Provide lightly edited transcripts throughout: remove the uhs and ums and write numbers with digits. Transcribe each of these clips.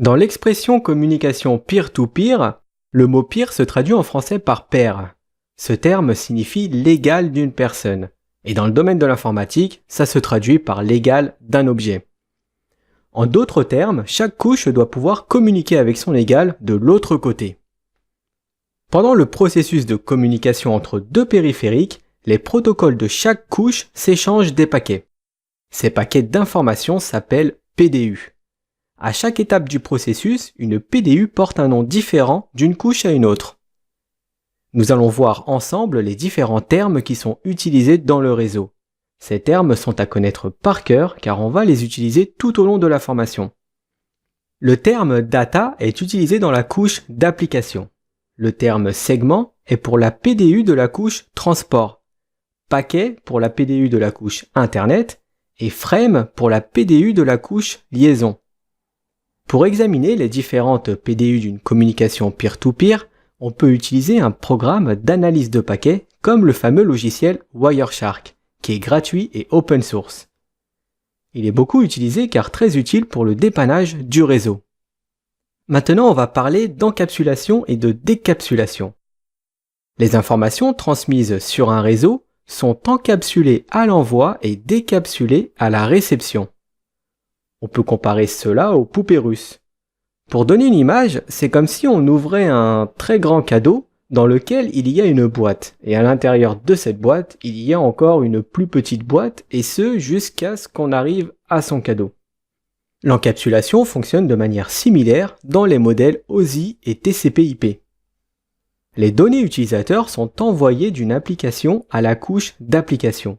Dans l'expression communication peer-to-peer, le mot peer se traduit en français par pair. Ce terme signifie l'égal d'une personne. Et dans le domaine de l'informatique, ça se traduit par l'égal d'un objet. En d'autres termes, chaque couche doit pouvoir communiquer avec son égal de l'autre côté. Pendant le processus de communication entre deux périphériques, les protocoles de chaque couche s'échangent des paquets. Ces paquets d'informations s'appellent PDU. À chaque étape du processus, une PDU porte un nom différent d'une couche à une autre. Nous allons voir ensemble les différents termes qui sont utilisés dans le réseau. Ces termes sont à connaître par cœur car on va les utiliser tout au long de la formation. Le terme data est utilisé dans la couche d'application. Le terme segment est pour la PDU de la couche transport, paquet pour la PDU de la couche internet et frame pour la PDU de la couche liaison. Pour examiner les différentes PDU d'une communication peer-to-peer, on peut utiliser un programme d'analyse de paquets comme le fameux logiciel Wireshark, qui est gratuit et open source. Il est beaucoup utilisé car très utile pour le dépannage du réseau. Maintenant, on va parler d'encapsulation et de décapsulation. Les informations transmises sur un réseau sont encapsulées à l'envoi et décapsulées à la réception. On peut comparer cela aux poupées russes. Pour donner une image, c'est comme si on ouvrait un très grand cadeau dans lequel il y a une boîte. Et à l'intérieur de cette boîte, il y a encore une plus petite boîte, et ce jusqu'à ce qu'on arrive à son cadeau. L'encapsulation fonctionne de manière similaire dans les modèles OSI et TCP/IP. Les données utilisateurs sont envoyées d'une application à la couche d'application.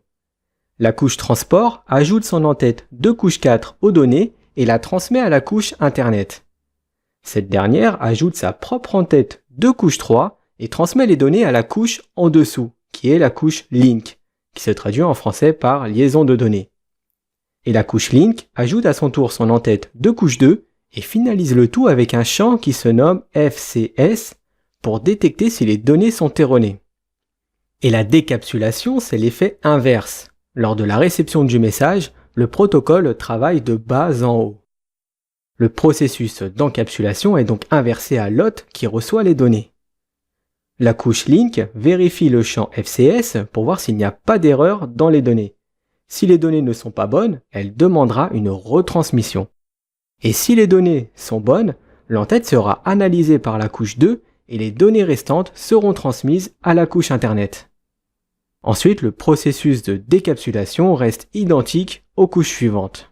La couche transport ajoute son en-tête de couche 4 aux données et la transmet à la couche Internet. Cette dernière ajoute sa propre en-tête de couche 3 et transmet les données à la couche en dessous, qui est la couche link, qui se traduit en français par liaison de données. Et la couche link ajoute à son tour son en-tête de couche 2 et finalise le tout avec un champ qui se nomme FCS pour détecter si les données sont erronées. Et la décapsulation, c'est l'effet inverse. Lors de la réception du message, le protocole travaille de bas en haut. Le processus d'encapsulation est donc inversé à l'hôte qui reçoit les données. La couche link vérifie le champ FCS pour voir s'il n'y a pas d'erreur dans les données. Si les données ne sont pas bonnes, elle demandera une retransmission. Et si les données sont bonnes, l'entête sera analysée par la couche 2 et les données restantes seront transmises à la couche Internet. Ensuite, le processus de décapsulation reste identique aux couches suivantes.